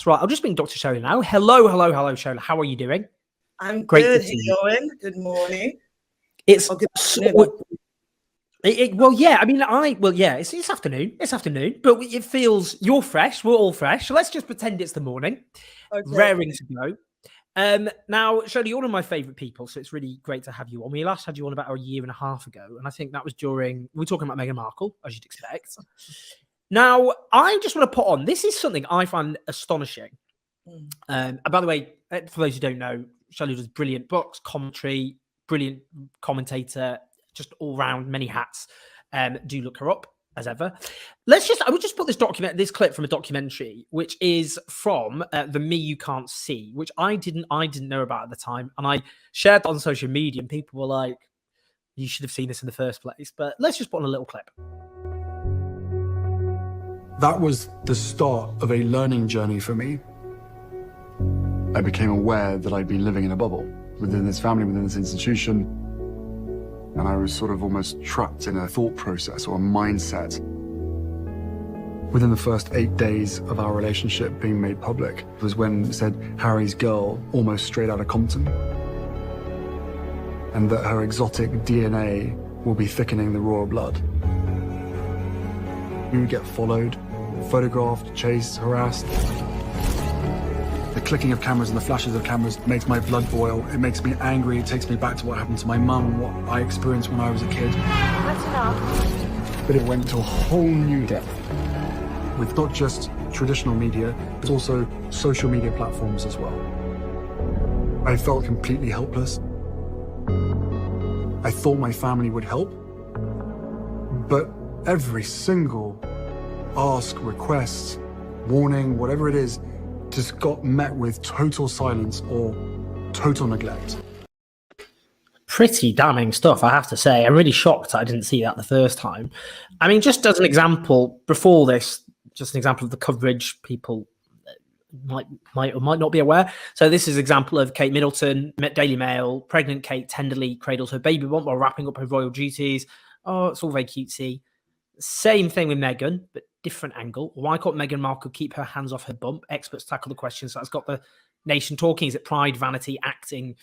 That's right. I'll just bring Dr. Shola now. Hello, Shola. How are you doing? I'm Great good. to see Hey, Owen. Good morning. It's good it's afternoon. It's afternoon, but it feels you're fresh. We're all fresh. So let's just pretend it's the morning. Okay. Raring to go. Now, Shola, you're one of my favorite people, so it's really great to have you on. We last had you on about a year and a half ago, and I think that was we were talking about Meghan Markle, as you'd expect. Now, I just want to put on, this is something I find astonishing. By the way, for those who don't know, Shola does brilliant books, commentary, brilliant commentator, just all round, many hats. Do look her up as ever. I would just put this clip from a documentary, which is from the Me You Can't See, which I didn't know about at the time, and I shared on social media, and people were like, "You should have seen this in the first place." But let's just put on a little clip. That was the start of a learning journey for me. I became aware that I'd been living in a bubble within this family, within this institution, and I was sort of almost trapped in a thought process or a mindset. Within the first 8 days of our relationship being made public was when it said Harry's girl almost straight out of Compton, and that her exotic DNA will be thickening the royal blood. We would get followed, photographed, chased, harassed. The clicking of cameras and the flashes of cameras makes my blood boil. It makes me angry. It takes me back to what happened to my mum and what I experienced when I was a kid. That's enough. But it went to a whole new depth with not just traditional media, but also social media platforms as well. I felt completely helpless. I thought my family would help, but every single ask, request, warning, whatever it is, just got met with total silence or total neglect. Pretty damning stuff, I have to say. I'm really shocked I didn't see that the first time. I mean, just as an example, before this, just an example of the coverage people might or might not be aware. So this is an example of Kate Middleton, Daily Mail, pregnant Kate tenderly cradles her baby bump while wrapping up her royal duties. Oh, it's all very cutesy. Same thing with Meghan, but different angle. Why can't Meghan Markle keep her hands off her bump? Experts tackle the questions. So that's got the nation talking. Is it pride, vanity, acting?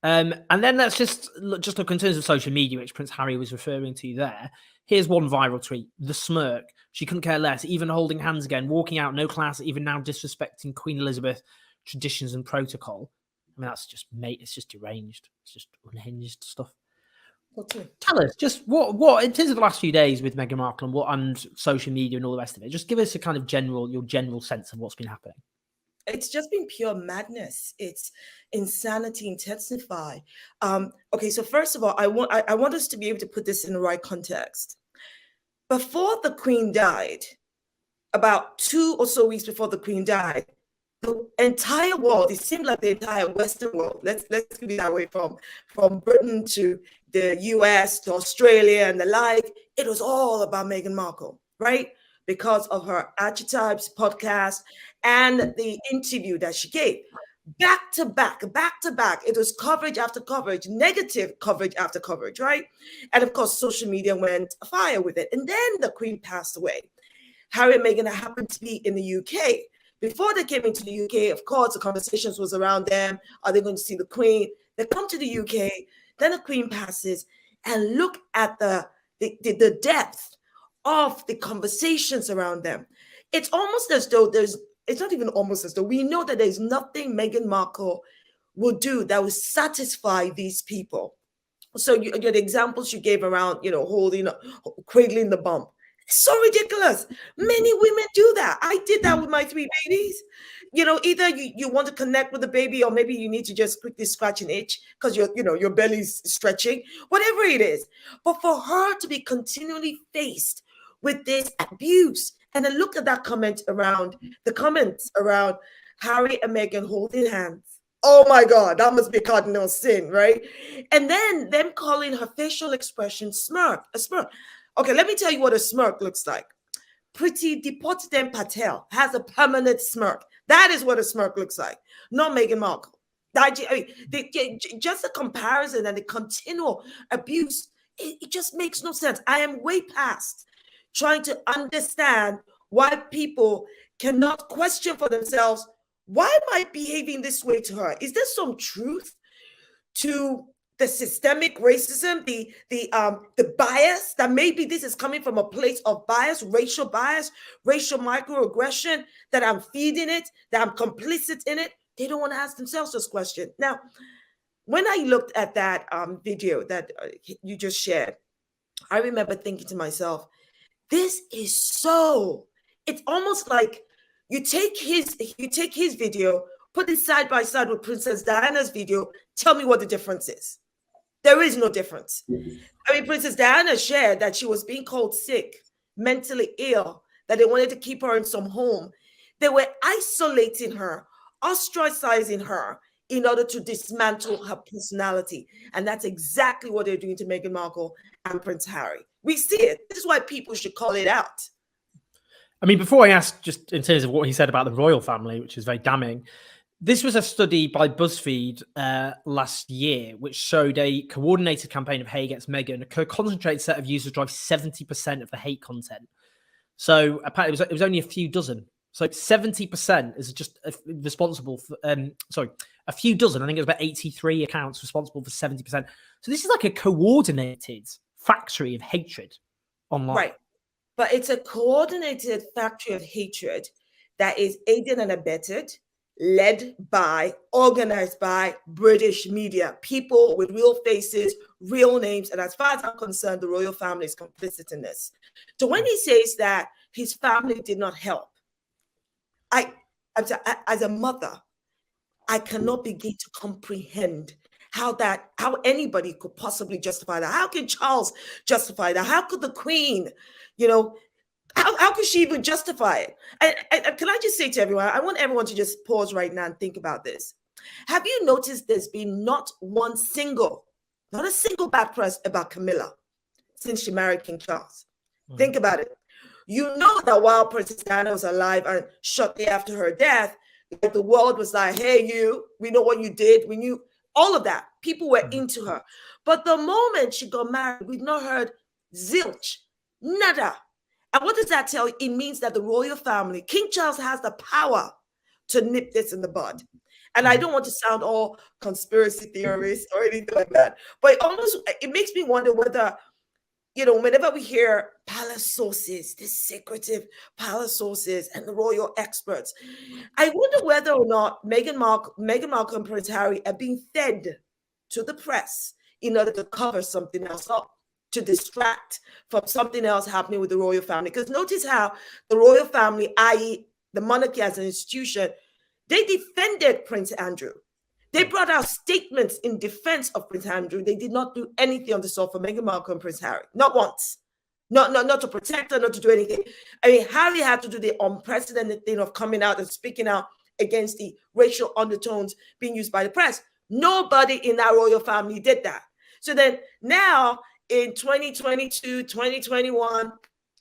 And then let's just look in terms of social media, which Prince Harry was referring to there. Here's one viral tweet. The smirk. She couldn't care less. Even holding hands again, walking out, no class, even now disrespecting Queen Elizabeth, traditions and protocol. I mean, that's just, mate, it's just deranged. It's just unhinged stuff. Okay. Tell us just what in terms of the last few days with Meghan Markle and social media and all the rest of it, just give us a kind of your general sense of what's been happening. It's just been pure madness. It's insanity intensified. Okay, so first of all, I want us to be able to put this in the right context. Before the Queen died, about 2 or so weeks before the Queen died, the entire world, it seemed like the entire Western world, let's give it that way, from Britain to the US to Australia and the like, it was all about Meghan Markle, right? Because of her Archetypes podcast and the interview that she gave. Back to back. It was coverage after coverage, negative coverage after coverage, right? And of course, social media went afire with it. And then the Queen passed away. Harry and Meghan happened to be in the UK. Before they came into the UK, of course, the conversations was around them. Are they going to see the Queen? They come to the UK, then the Queen passes, and look at the depth of the conversations around them. It's almost as though it's not even almost as though we know that there's nothing Meghan Markle will do that will satisfy these people. So the examples you gave around, cradling the bump. It's so ridiculous. Many women do that. I did that with my 3 babies. Either you want to connect with the baby, or maybe you need to just quickly scratch an itch because your belly's stretching, whatever it is. But for her to be continually faced with this abuse, and then look at that comments around Harry and Meghan holding hands. Oh my God, that must be cardinal sin, right? And then them calling her facial expression a smirk. Okay, let me tell you what a smirk looks like. Priti Deepotidem Patel has a permanent smirk. That is what a smirk looks like, not Meghan Markle. Just the comparison and the continual abuse, it just makes no sense. I am way past trying to understand why people cannot question for themselves, why am I behaving this way to her? Is there some truth to the systemic racism, the bias, that maybe this is coming from a place of bias, racial microaggression, that I'm feeding it, that I'm complicit in it? They don't want to ask themselves this question. Now, when I looked at that video that you just shared, I remember thinking to myself, this is so, it's almost like you take his video, put it side by side with Princess Diana's video, tell me what the difference is. There is no difference. I mean, Princess Diana shared that she was being called sick, mentally ill, that they wanted to keep her in some home. They were isolating her, ostracizing her in order to dismantle her personality. And that's exactly what they're doing to Meghan Markle and Prince Harry. We see it. This is why people should call it out. I mean, before I ask, just in terms of what he said about the royal family, which is very damning, this was a study by BuzzFeed last year, which showed a coordinated campaign of hate against Meghan. A concentrated set of users drive 70% of the hate content. So apparently it was only a few dozen. So 70% is just responsible for, a few dozen. I think it was about 83 accounts responsible for 70%. So this is like a coordinated factory of hatred online. Right. But it's a coordinated factory of hatred that is aided and abetted, led by, organized by British media, people with real faces, real names. And as far as I'm concerned, the royal family is complicit in this. So when he says that his family did not help, as a mother, I cannot begin to comprehend how anybody could possibly justify that. How can Charles justify that? How could the Queen, how could she even justify it? And can I just say to everyone, I want everyone to just pause right now and think about this. Have you noticed there's been not a single bad press about Camilla since she married King Charles? Mm-hmm. Think about it. You know that while Princess Diana was alive and shortly after her death, the world was like, hey, we know what you did. We knew all of that. People were into her. But the moment she got married, we've not heard zilch, nada. And what does that tell you? It means that the royal family, King Charles, has the power to nip this in the bud. And I don't want to sound all conspiracy theorist or anything like that, but it makes me wonder whether, whenever we hear palace sources, this secretive palace sources and the royal experts, I wonder whether or not Meghan Markle and Prince Harry are being fed to the press in order to cover something else up, to distract from something else happening with the royal family. Because notice how the royal family, i.e. the monarchy as an institution, they defended Prince Andrew. They brought out statements in defense of Prince Andrew. They did not do anything on the sort for Meghan Markle and Prince Harry. Not once. Not to protect her, not to do anything. I mean, Harry had to do the unprecedented thing of coming out and speaking out against the racial undertones being used by the press. Nobody in that royal family did that. So then now in 2022, 2021,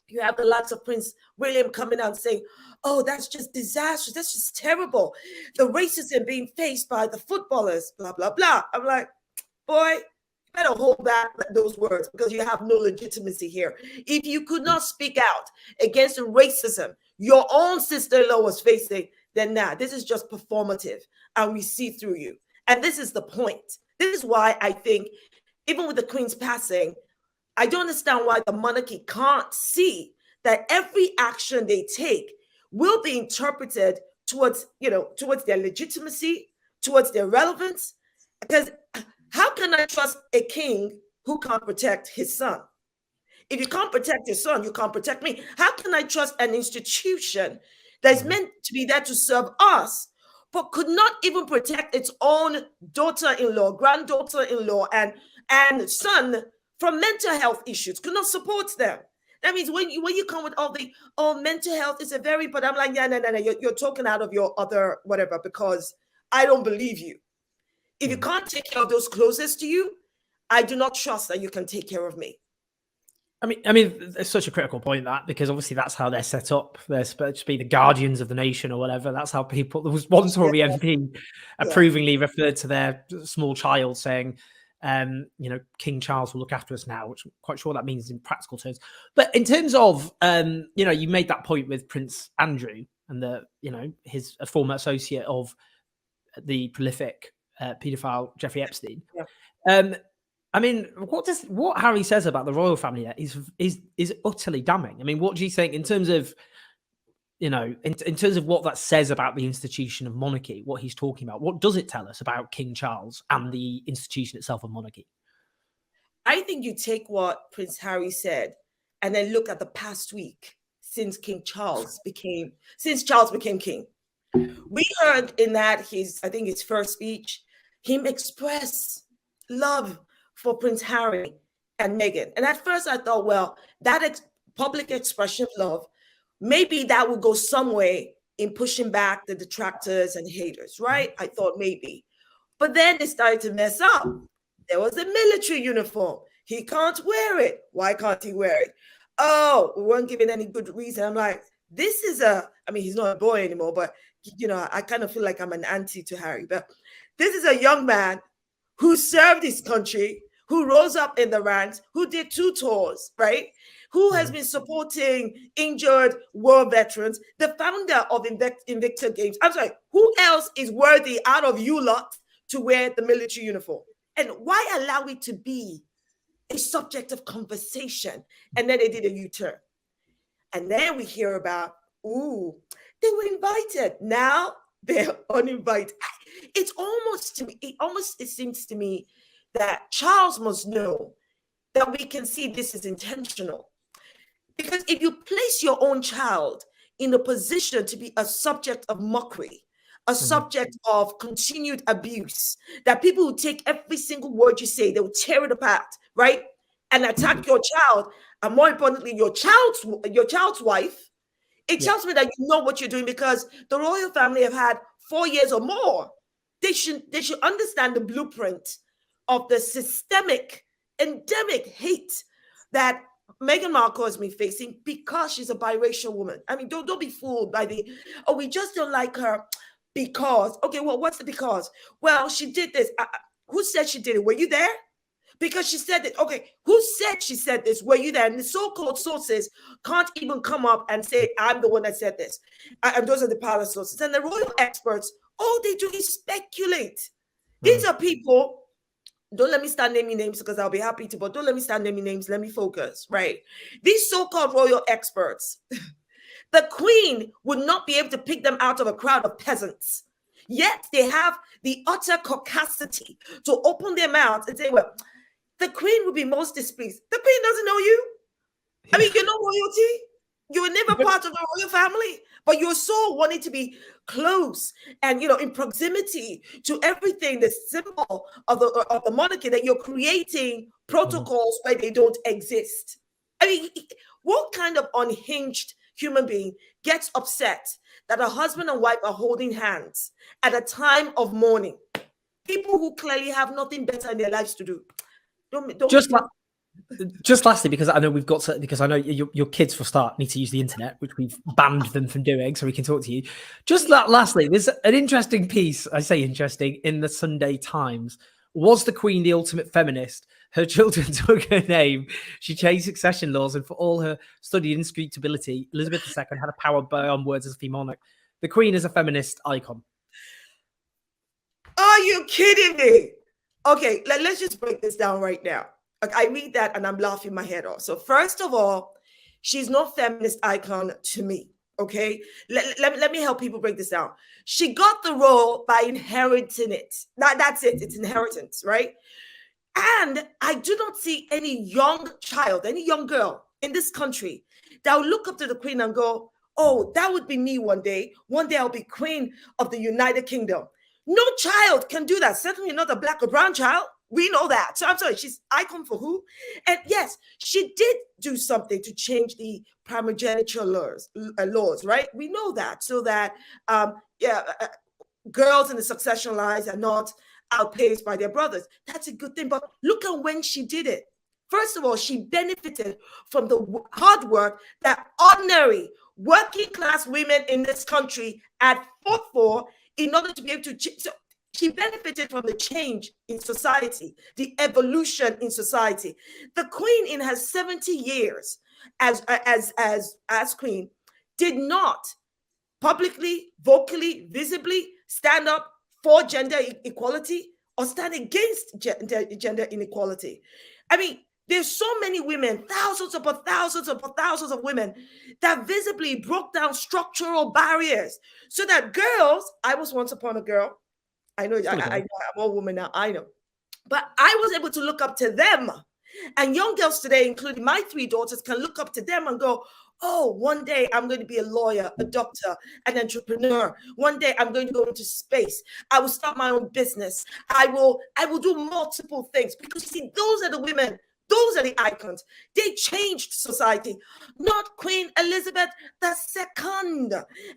you have the likes of Prince William coming out and saying, oh, that's just disastrous. That's just terrible. The racism being faced by the footballers, blah, blah, blah. I'm like, boy, you better hold back those words because you have no legitimacy here. If you could not speak out against the racism your own sister-in-law was facing, then this is just performative and we see through you. And this is the point. This is why I think even with the Queen's passing, I don't understand why the monarchy can't see that every action they take will be interpreted towards their legitimacy, towards their relevance. Because how can I trust a king who can't protect his son? If you can't protect your son, you can't protect me. How can I trust an institution that is meant to be there to serve us, but could not even protect its own daughter-in-law, granddaughter-in-law, and son from mental health issues, could not support them? That means when you come with all the, mental health is but I'm like, no, you're talking out of your other whatever, because I don't believe you. If you can't take care of those closest to you, I do not trust that you can take care of me. I mean, it's such a critical point, that, because obviously that's how they're set up. They're supposed to be the guardians of the nation or whatever. That's how people. There was one Tory MP approvingly referred to their small child, saying, King Charles will look after us now, which I'm quite sure that means in practical terms. But in terms of, you made that point with Prince Andrew. and his a former associate of the prolific paedophile Jeffrey Epstein. Yeah. I mean, what Harry says about the royal family there is utterly damning. I mean, what do you think in terms of, in terms of what that says about the institution of monarchy, what he's talking about? What does it tell us about King Charles and the institution itself of monarchy? I think you take what Prince Harry said and then look at the past week since Charles became king. We heard in that his first speech, him express love for Prince Harry and Meghan. And at first I thought, well, that public expression of love, maybe that would go some way in pushing back the detractors and haters, right? I thought maybe. But then they started to mess up. There was a military uniform. He can't wear it. Why can't he wear it? Oh, we weren't given any good reason. I'm like, this is he's not a boy anymore, but I kind of feel like I'm an auntie to Harry. But this is a young man who served his country, who rose up in the ranks, who did 2 tours, right? Who has been supporting injured war veterans, the founder of Invicta Games. I'm sorry, who else is worthy out of you lot to wear the military uniform? And why allow it to be a subject of conversation? And then they did a U-turn. And then we hear about, they were invited. Now they're uninvited. It seems to me that Charles must know that we can see this is intentional. Because if you place your own child in a position to be a subject of mockery, a subject of continued abuse, that people will take every single word you say, they will tear it apart, right? And attack your child, and more importantly, your child's wife. It tells me that you know what you're doing, because the royal family have had 4 years or more. They should understand the blueprint of the systemic, endemic hate that Meghan Markle has been facing because she's a biracial woman. I mean, don't be fooled by we just don't like her because. Okay, well, what's the because? Well, she did this. Who said she did it? Were you there? Because she said it. Okay, who said she said this? Were you there? And the so-called sources can't even come up and say, I'm the one that said this. And those are the palace sources. And the royal experts, all they do is speculate. These are people, don't let me start naming names because I'll be happy to, but don't let me start naming names. Let me focus, right? These so-called royal experts, the queen would not be able to pick them out of a crowd of peasants. Yet they have the utter caucasity to open their mouths and say, well, the queen would be most displeased. The queen doesn't know you. I mean, you're not royalty. You were never part of the royal family, but you're so wanting to be close and, in proximity to everything, the symbol of the monarchy, that you're creating protocols where they don't exist. I mean, what kind of unhinged human being gets upset that a husband and wife are holding hands at a time of mourning? People who clearly have nothing better in their lives to do. Just lastly, because I know because I know your kids for start need to use the internet, which we've banned them from doing, so we can talk to you. Just lastly, there's an interesting piece, I say interesting, in the Sunday Times. Was the Queen the ultimate feminist? Her children took her name. She changed succession laws, and for all her studied inscrutability, Elizabeth II had a power beyond words as the monarch. The Queen is a feminist icon. Are you kidding me? Okay, let's just break this down right now. I read that and I'm laughing my head off. So first of all, she's not feminist icon to me, okay? Let me help people break this down. She got the role by inheriting it. That's it. It's inheritance, right? And I do not see any young child, any young girl in this country that will look up to the Queen and go, oh, that would be me one day. One day I'll be Queen of the United Kingdom. No child can do that. Certainly not a black or brown child. We know that. So I'm sorry, she's icon for who? And yes, she did do something to change the primogeniture laws, right? We know that. So that, girls in the succession lines are not outpaced by their brothers. That's a good thing. But look at when she did it. First of all, she benefited from the hard work that ordinary working class women in this country had fought for in order to be able to. So she benefited from the change in society, the evolution in society. The Queen, in her 70 years as queen, did not publicly, vocally, visibly stand up for gender equality or stand against gender inequality. I mean, there's so many women, thousands upon thousands upon thousands of women that visibly broke down structural barriers so that girls, I was once upon a girl. I know, I'm a woman now, I know. But I was able to look up to them. And young girls today, including my 3 daughters, can look up to them and go, oh, one day I'm going to be a lawyer, a doctor, an entrepreneur. One day I'm going to go into space. I will start my own business. I will do multiple things. Because you see, those are the women. Those are the icons. They changed society, not Queen Elizabeth II.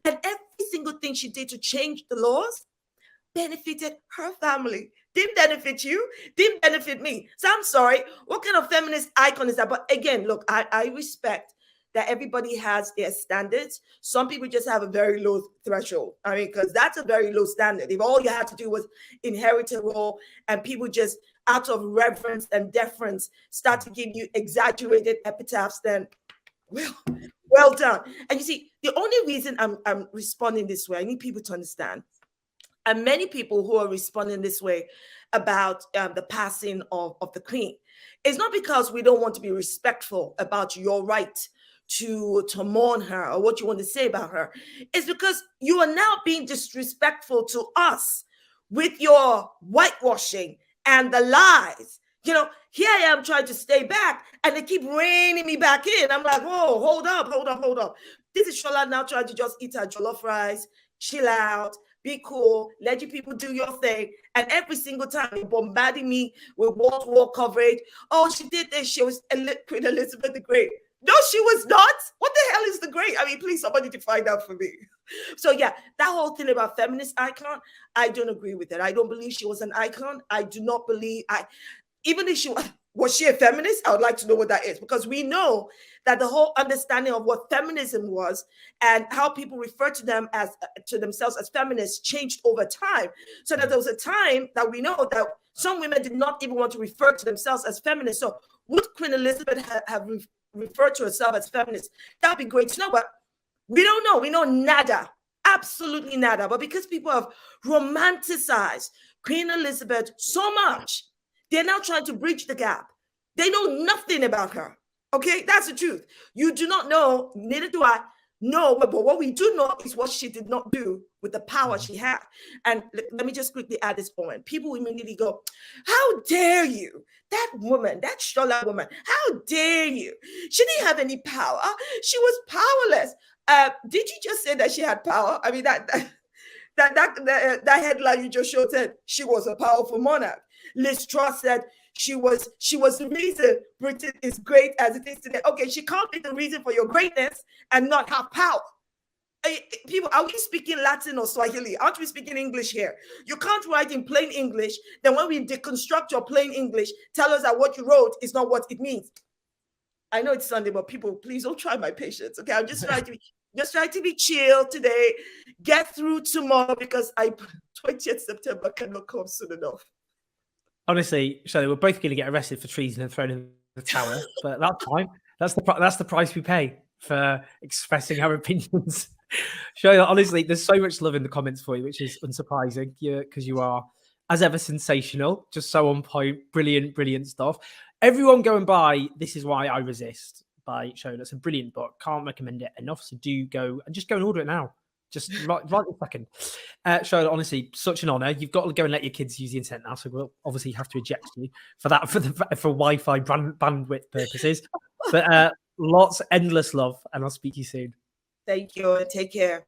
And every single thing she did to change the laws benefited her family. Didn't benefit you, didn't benefit me. So I'm sorry, what kind of feminist icon is that? But again, look, I respect that everybody has their standards. Some people just have a very low threshold. I mean, because that's a very low standard. If all you had to do was inherit a role and people just out of reverence and deference start to give you exaggerated epitaphs, then well done. And you see, the only reason I'm responding this way, I need people to understand, and many people who are responding this way about the passing of the Queen, it's not because we don't want to be respectful about your right to mourn her or what you want to say about her. It's because you are now being disrespectful to us with your whitewashing and the lies. You know, here I am trying to stay back and they keep reining me back in. I'm like, whoa, hold up. This is Shola now trying to just eat her jollof rice, chill out, be cool, let you people do your thing. And every single time you're bombarding me with wall-to-wall coverage. Oh, she did this. She was Queen Elizabeth the Great. No, she was not. What the hell is the Great? I mean, please, somebody to find out for me. So yeah, that whole thing about feminist icon, I don't agree with it. I don't believe she was an icon. I do not believe, even if she was she a feminist? I would like to know what that is, because we know that the whole understanding of what feminism was and how people refer to them as to themselves as feminists changed over time. So that there was a time that we know that some women did not even want to refer to themselves as feminists. So would Queen Elizabeth have referred to herself as feminist? That would be great to know, but we don't know. We know nada, absolutely nada. But because people have romanticized Queen Elizabeth so much, they're now trying to bridge the gap. They know nothing about her. Okay, that's the truth. You do not know, neither do I know, but what we do know is what she did not do with the power she had. And let me just quickly add this point. People immediately go, how dare you? That woman, that Shola woman, how dare you? She didn't have any power. She was powerless. Did you just say that she had power? I mean, that headline you just showed said she was a powerful monarch. Liz Truss said she was the reason Britain is great as it is today. Okay, she can't be the reason for your greatness and not have power. People, are we speaking Latin or Swahili? Aren't we speaking English here? You can't write in plain English. Then when we deconstruct your plain English, tell us that what you wrote is not what it means. I know it's Sunday, but people, please don't try my patience. Okay, I'm just trying to be chill today. Get through tomorrow because 20th September cannot come soon enough. Honestly, Shelley, we're both going to get arrested for treason and thrown in the tower, but that's fine. That's the price we pay for expressing our opinions. Shelley, honestly, there's so much love in the comments for you, which is unsurprising, because you are, as ever, sensational, just so on point, brilliant stuff. Everyone go and buy This Is Why I Resist by Shola. It's a brilliant book. Can't recommend it enough. So do go and order it now. Just right a second. Shola, honestly, such an honor. You've got to go and let your kids use the internet now. So we'll obviously have to eject you for that, for Wi-Fi bandwidth purposes. But endless love, and I'll speak to you soon. Thank you. Take care.